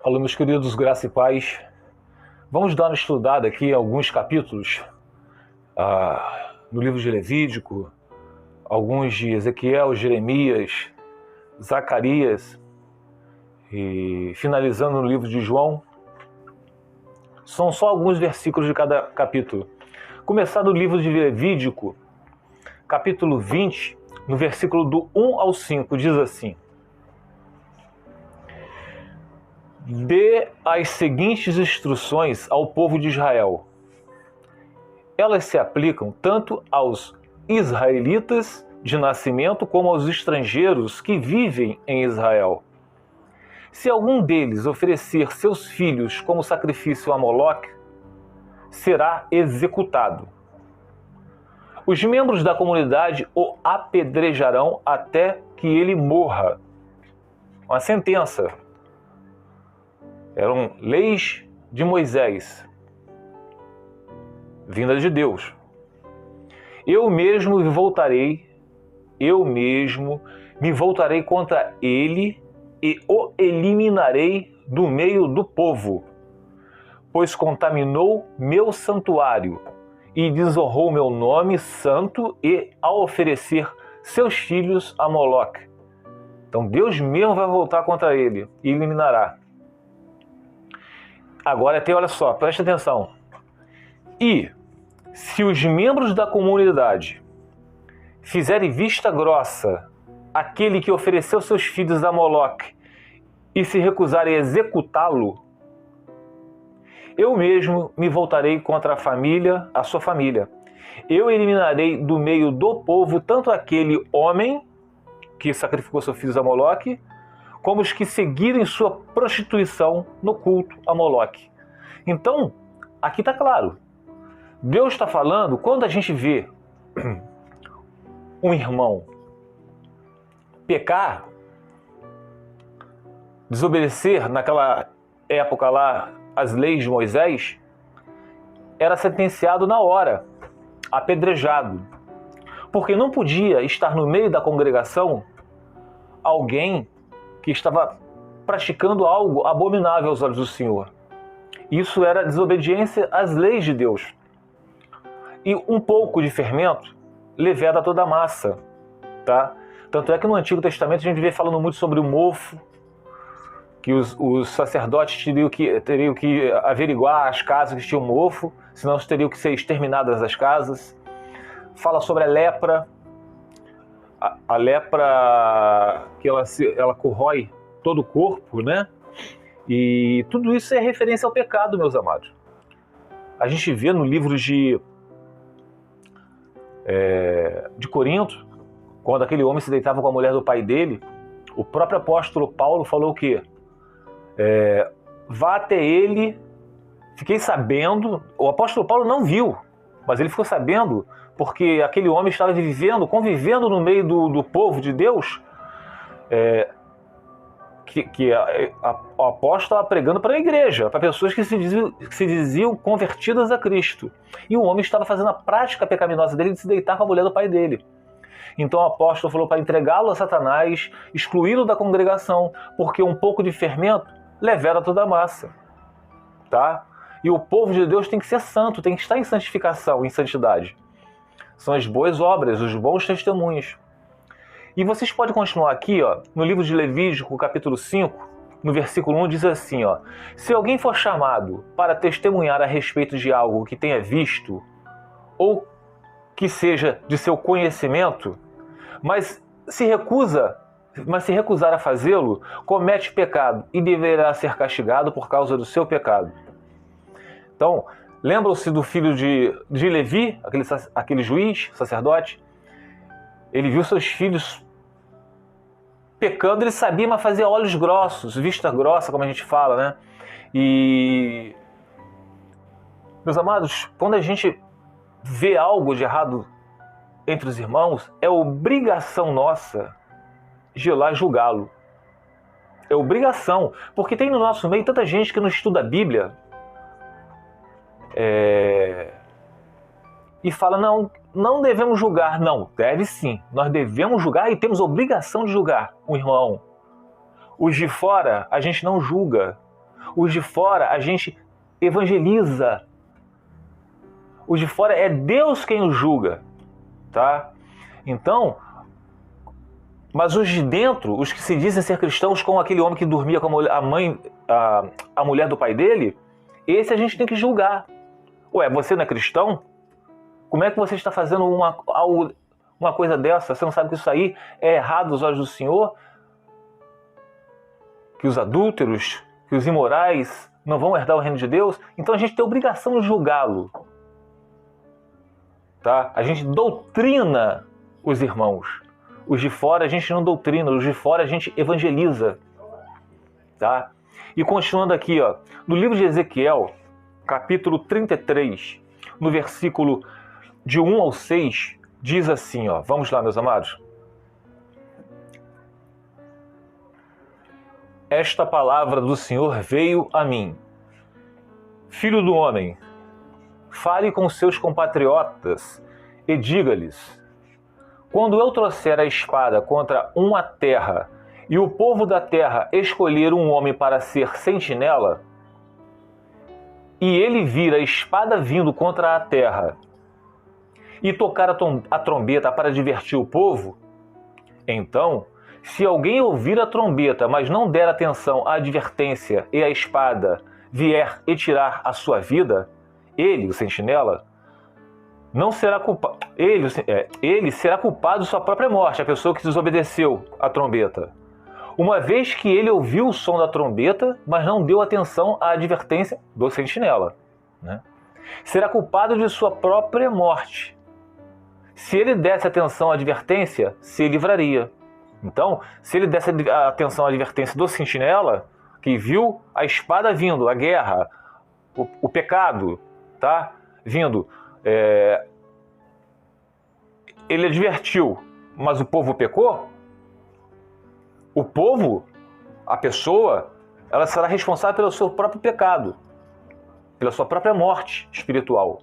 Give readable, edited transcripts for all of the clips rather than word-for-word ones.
Alô, meus queridos, graça e paz. Vamos dar uma estudada aqui em alguns capítulos no livro de Levítico, alguns de Ezequiel, Jeremias, Zacarias e finalizando no livro de João. São só alguns versículos de cada capítulo. Começar no livro de Levítico, capítulo 20, no versículo do 1 ao 5, diz assim: Dê as seguintes instruções ao povo de Israel. Elas se aplicam tanto aos israelitas de nascimento como aos estrangeiros que vivem em Israel. Se algum deles oferecer seus filhos como sacrifício a Moloque, será executado. Os membros da comunidade o apedrejarão até que ele morra. Uma sentença. Eram leis de Moisés, vinda de Deus. Eu mesmo me voltarei contra ele e o eliminarei do meio do povo, pois contaminou meu santuário e desonrou meu nome santo e ao oferecer seus filhos a Moloque. Então Deus mesmo vai voltar contra ele e eliminará. Agora olha só, preste atenção. E se os membros da comunidade fizerem vista grossa àquele que ofereceu seus filhos a Moloque e se recusarem a executá-lo, eu mesmo me voltarei contra a sua família. Eu eliminarei do meio do povo tanto aquele homem que sacrificou seus filhos a Moloque, como os que seguirem sua prostituição no culto a Moloque. Então, aqui está claro. Deus está falando, quando a gente vê um irmão pecar, desobedecer naquela época lá as leis de Moisés, era sentenciado na hora, apedrejado. Porque não podia estar no meio da congregação alguém que estava praticando algo abominável aos olhos do Senhor. Isso era desobediência às leis de Deus. E um pouco de fermento leveda toda a massa, tá? Tanto é que no Antigo Testamento a gente vê falando muito sobre o mofo, que os sacerdotes teriam que averiguar as casas que tinham mofo, senão teriam que ser exterminadas as casas. Fala sobre a lepra. A lepra que ela corrói todo o corpo, né? E tudo isso é referência ao pecado, meus amados. A gente vê no livro de Corinto, quando aquele homem se deitava com a mulher do pai dele, o próprio apóstolo Paulo falou o quê? Vá até ele, fiquei sabendo, o apóstolo Paulo não viu, mas ele ficou sabendo, porque aquele homem estava convivendo no meio do povo de Deus, o apóstolo estava pregando para a igreja, para pessoas que se diziam convertidas a Cristo. E o homem estava fazendo a prática pecaminosa dele de se deitar com a mulher do pai dele. Então o apóstolo falou para entregá-lo a Satanás, excluí-lo da congregação, porque um pouco de fermento leveda toda a massa. Tá? E o povo de Deus tem que ser santo, tem que estar em santificação, em santidade. São as boas obras, os bons testemunhos. E vocês podem continuar aqui, no livro de Levítico, capítulo 5, no versículo 1, diz assim, se alguém for chamado para testemunhar a respeito de algo que tenha visto, ou que seja de seu conhecimento, mas se recusar a fazê-lo, comete pecado e deverá ser castigado por causa do seu pecado. Então, lembram-se do filho de Levi, aquele juiz, sacerdote? Ele viu seus filhos pecando, ele sabia, mas fazia olhos grossos, vista grossa, como a gente fala, né? E, meus amados, quando a gente vê algo de errado entre os irmãos, é obrigação nossa de ir lá julgá-lo. É obrigação, porque tem no nosso meio tanta gente que não estuda a Bíblia, e fala, não devemos julgar. Não, deve sim. Nós devemos julgar e temos obrigação de julgar o irmão. Os de fora, a gente não julga. Os de fora a gente evangeliza. Os de fora é Deus quem os julga, tá? Então, mas os de dentro, os que se dizem ser cristãos, como aquele homem que dormia com a mulher do pai dele, esse a gente tem que julgar. Ué, você não é cristão? Como é que você está fazendo uma coisa dessa? Você não sabe que isso aí é errado aos olhos do Senhor? Que os adúlteros, que os imorais não vão herdar o reino de Deus? Então a gente tem a obrigação de julgá-lo. Tá? A gente doutrina os irmãos. Os de fora a gente não doutrina, os de fora a gente evangeliza. Tá? E continuando aqui, ó, no livro de Ezequiel, capítulo 33, no versículo de 1 ao 6, diz assim, ó, vamos lá, meus amados. Esta palavra do Senhor veio a mim. Filho do homem, fale com seus compatriotas e diga-lhes: quando eu trouxer a espada contra uma terra e o povo da terra escolher um homem para ser sentinela, e ele vir a espada vindo contra a terra e tocar a trombeta para divertir o povo, então, se alguém ouvir a trombeta, mas não der atenção à advertência e a espada vier e tirar a sua vida, ele, o sentinela, não será culpado. Ele será culpado de sua própria morte, a pessoa que desobedeceu a trombeta. Uma vez que ele ouviu o som da trombeta, mas não deu atenção à advertência do sentinela, né? Será culpado de sua própria morte. Se ele desse atenção à advertência, se livraria. Então, se ele desse atenção à advertência do sentinela, que viu a espada vindo, a guerra, o pecado, tá? Vindo, ele advertiu, mas o povo pecou? O povo, a pessoa, ela será responsável pelo seu próprio pecado, pela sua própria morte espiritual.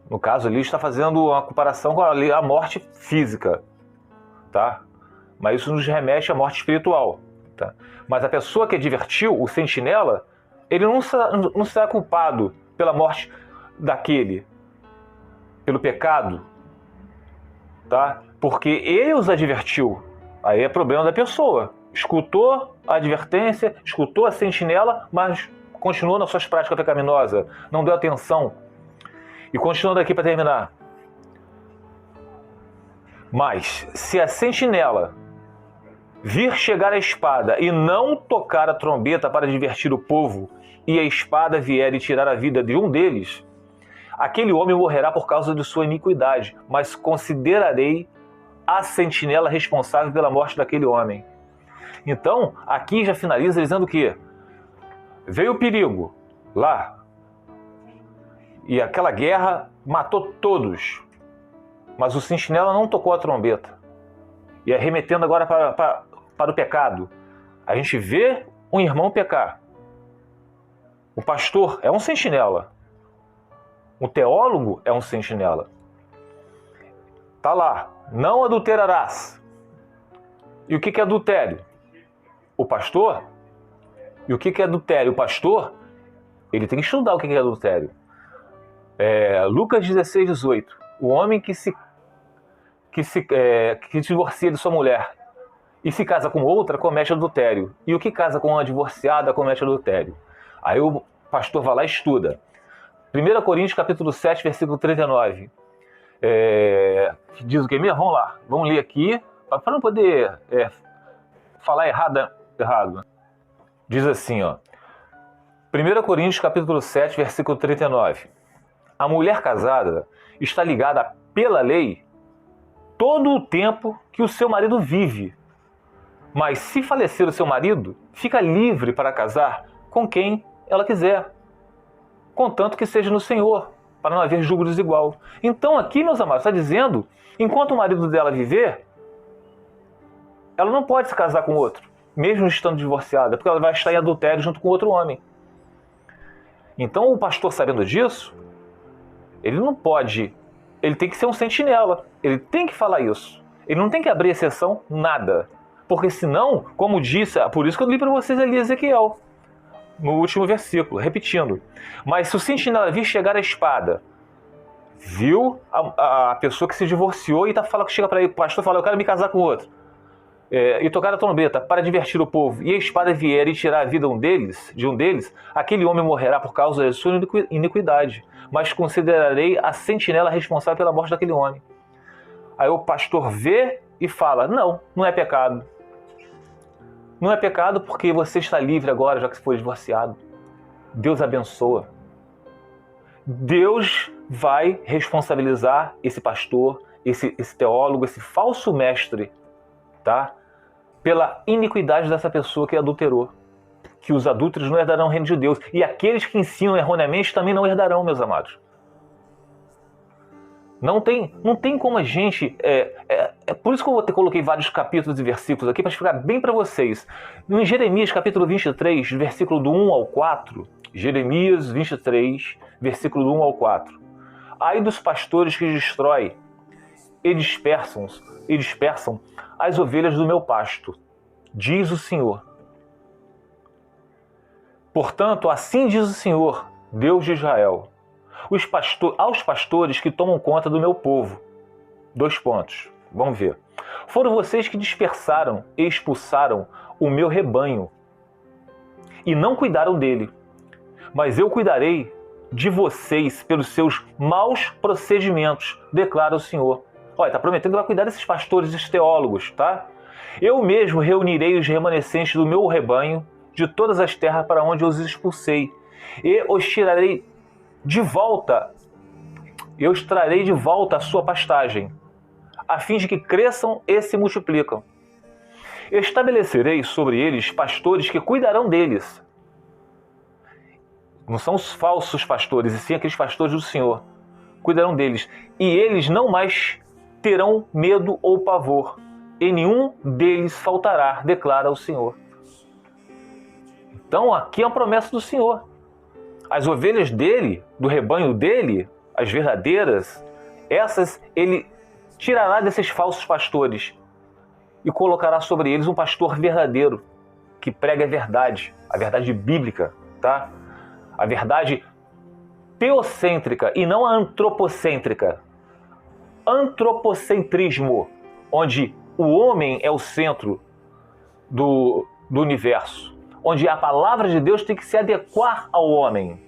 No caso ali está fazendo uma comparação com a morte física, tá? Mas isso nos remete à morte espiritual, tá? Mas a pessoa que advertiu, o sentinela, ele não será culpado pela morte daquele, pelo pecado, tá? Porque ele os advertiu. Aí é problema da pessoa. Escutou a advertência, escutou a sentinela, mas continuou nas suas práticas pecaminosas, não deu atenção. E continuando aqui para terminar. Mas se a sentinela vir chegar a espada e não tocar a trombeta para divertir o povo, e a espada vier e tirar a vida de um deles, aquele homem morrerá por causa de sua iniquidade, mas considerarei a sentinela responsável pela morte daquele homem. Então, aqui já finaliza dizendo que veio o perigo lá, e aquela guerra matou todos, mas o sentinela não tocou a trombeta. E arremetendo agora para o pecado. A gente vê um irmão pecar. O pastor é um sentinela. O teólogo é um sentinela. Tá lá, não adulterarás. E o que é adultério? O pastor? E o que é adultério? O pastor, ele tem que estudar o que é adultério. Lucas 16, 18. O homem que se divorcia de sua mulher e se casa com outra, comete adultério. E o que casa com uma divorciada, comete adultério. Aí o pastor vai lá e estuda. 1 Coríntios capítulo 7, versículo 39. Diz o que mesmo? Vamos lá. Vamos ler aqui, para não poder falar errado. Diz assim, ó. 1 Coríntios capítulo 7, versículo 39. A mulher casada está ligada pela lei todo o tempo que o seu marido vive. Mas se falecer o seu marido, fica livre para casar com quem ela quiser, contanto que seja no Senhor, para não haver julgo desigual. Então aqui, meus amados, está dizendo, enquanto o marido dela viver, ela não pode se casar com outro, mesmo estando divorciada, porque ela vai estar em adultério junto com outro homem. Então o pastor, sabendo disso, ele não pode, ele tem que ser um sentinela, ele tem que falar isso. Ele não tem que abrir exceção, nada. Porque senão, como disse, por isso que eu li para vocês ali Ezequiel, no último versículo, repetindo. Mas se o sentinela vir chegar a espada, viu a pessoa que se divorciou e chega para ele, o pastor fala, eu quero me casar com outro, e tocar a trombeta para divertir o povo, e a espada vier e tirar a vida de um deles, aquele homem morrerá por causa da sua iniquidade, mas considerarei a sentinela responsável pela morte daquele homem. Aí o pastor vê e fala, não é pecado. Não é pecado porque você está livre agora, já que foi divorciado. Deus abençoa. Deus vai responsabilizar esse pastor, esse teólogo, esse falso mestre, tá? Pela iniquidade dessa pessoa que adulterou. Que os adúlteros não herdarão o reino de Deus. E aqueles que ensinam erroneamente também não herdarão, meus amados. Não tem como a gente... É por isso que eu coloquei vários capítulos e versículos aqui, para explicar bem para vocês. Em Jeremias, capítulo 23, versículo do 1 ao 4, Jeremias 23, versículo do 1 ao 4. Ai dos pastores que destroem e dispersam as ovelhas do meu pasto, diz o Senhor. Portanto, assim diz o Senhor, Deus de Israel, aos pastores que tomam conta do meu povo. 2 pontos. Vamos ver. Foram vocês que dispersaram e expulsaram o meu rebanho e não cuidaram dele. Mas eu cuidarei de vocês pelos seus maus procedimentos, declara o Senhor. Olha, está prometendo que vai cuidar desses pastores, desses teólogos, tá? Eu mesmo reunirei os remanescentes do meu rebanho de todas as terras para onde eu os expulsei e os tirarei de volta, eu os trarei de volta à sua pastagem, a fim de que cresçam e se multiplicam. Estabelecerei sobre eles pastores que cuidarão deles. Não são os falsos pastores, e sim aqueles pastores do Senhor. Cuidarão deles. E eles não mais terão medo ou pavor, e nenhum deles faltará, declara o Senhor. Então aqui é uma promessa do Senhor. As ovelhas dele, do rebanho dele, as verdadeiras, essas ele tirará desses falsos pastores e colocará sobre eles um pastor verdadeiro, que prega a verdade bíblica, tá? A verdade teocêntrica e não a antropocêntrica. Antropocentrismo, onde o homem é o centro do universo, onde a palavra de Deus tem que se adequar ao homem.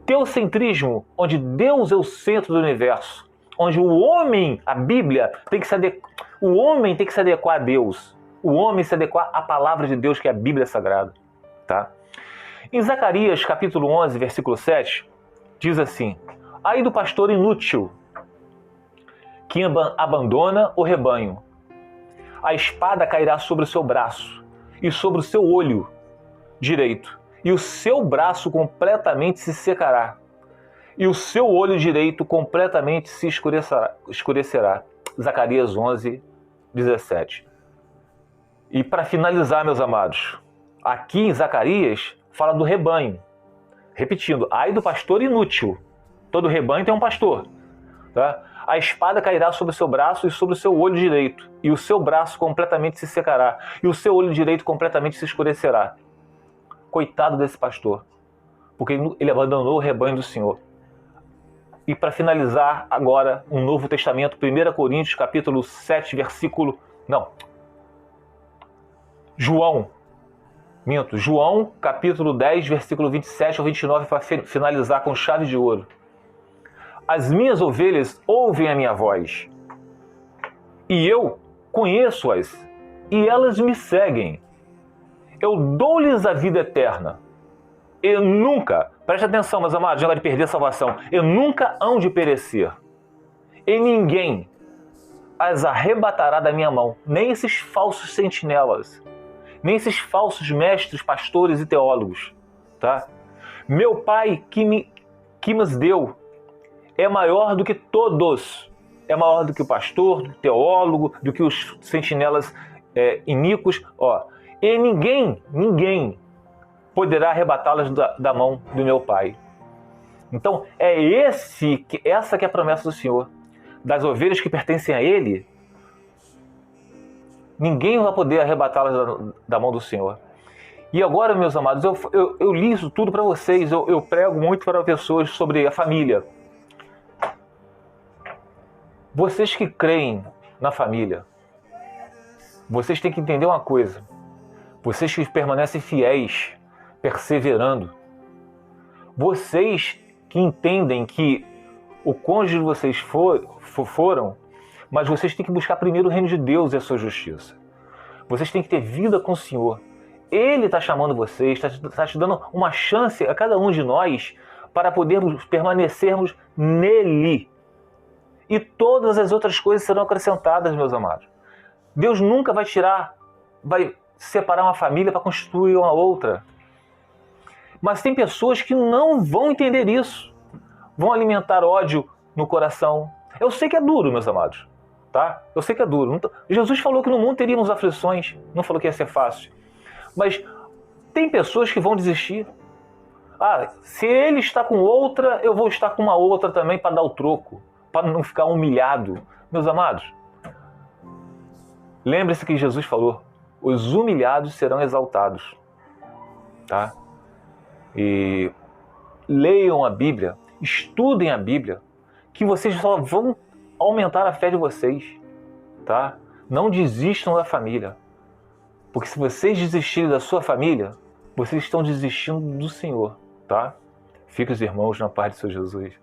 Teocentrismo, onde Deus é o centro do universo, onde o homem, a Bíblia, tem que se adequar, o homem tem que se adequar a Deus, o homem se adequar à palavra de Deus, que é a Bíblia Sagrada, tá? Em Zacarias, capítulo 11, versículo 7, diz assim: ai do pastor inútil, que abandona o rebanho. A espada cairá sobre o seu braço e sobre o seu olho direito, e o seu braço completamente se secará, e o seu olho direito completamente se escurecerá. Zacarias 11, 17. E para finalizar, meus amados, aqui em Zacarias fala do rebanho. Repetindo, ai do pastor inútil. Todo rebanho tem um pastor, tá? A espada cairá sobre o seu braço e sobre o seu olho direito, e o seu braço completamente se secará, e o seu olho direito completamente se escurecerá. Coitado desse pastor, porque ele abandonou o rebanho do Senhor. E para finalizar agora, um Novo Testamento, 1 Coríntios, capítulo 7, versículo... Não. João, capítulo 10, versículo 27 ao 29, para finalizar com chave de ouro. As minhas ovelhas ouvem a minha voz, e eu conheço-as, e elas me seguem. Eu dou-lhes a vida eterna. E nunca, preste atenção, meus amados, já vai perder a salvação, e nunca hão de perecer. E ninguém as arrebatará da minha mão, nem esses falsos sentinelas, nem esses falsos mestres, pastores e teólogos, tá? Meu Pai que me deu é maior do que todos, é maior do que o pastor, do teólogo, do que os sentinelas iníquos, e ninguém poderá arrebatá-las da mão do meu Pai. Então essa que é a promessa do Senhor. Das ovelhas que pertencem a Ele, ninguém vai poder arrebatá-las da mão do Senhor. E agora, meus amados, eu li isso tudo para vocês, eu prego muito para pessoas sobre a família. Vocês que creem na família, vocês têm que entender uma coisa. Vocês que permanecem fiéis, perseverando, vocês que entendem que o cônjuge de vocês foram, mas vocês têm que buscar primeiro o reino de Deus e a sua justiça. Vocês têm que ter vida com o Senhor. Ele está chamando vocês, está te dando uma chance a cada um de nós para podermos permanecermos nele. E todas as outras coisas serão acrescentadas, meus amados. Deus nunca vai separar uma família para constituir uma outra. Mas tem pessoas que não vão entender isso. Vão alimentar ódio no coração. Eu sei que é duro, meus amados. Tá? Eu sei que é duro. Jesus falou que no mundo teríamos aflições. Não falou que ia ser fácil. Mas tem pessoas que vão desistir. Se ele está com outra, eu vou estar com uma outra também para dar o troco. Para não ficar humilhado. Meus amados, lembre-se que Jesus falou: os humilhados serão exaltados. Tá? E leiam a Bíblia, estudem a Bíblia, que vocês só vão aumentar a fé de vocês. Tá? Não desistam da família. Porque se vocês desistirem da sua família, vocês estão desistindo do Senhor. Tá? Fiquem os irmãos na paz de seu Jesus.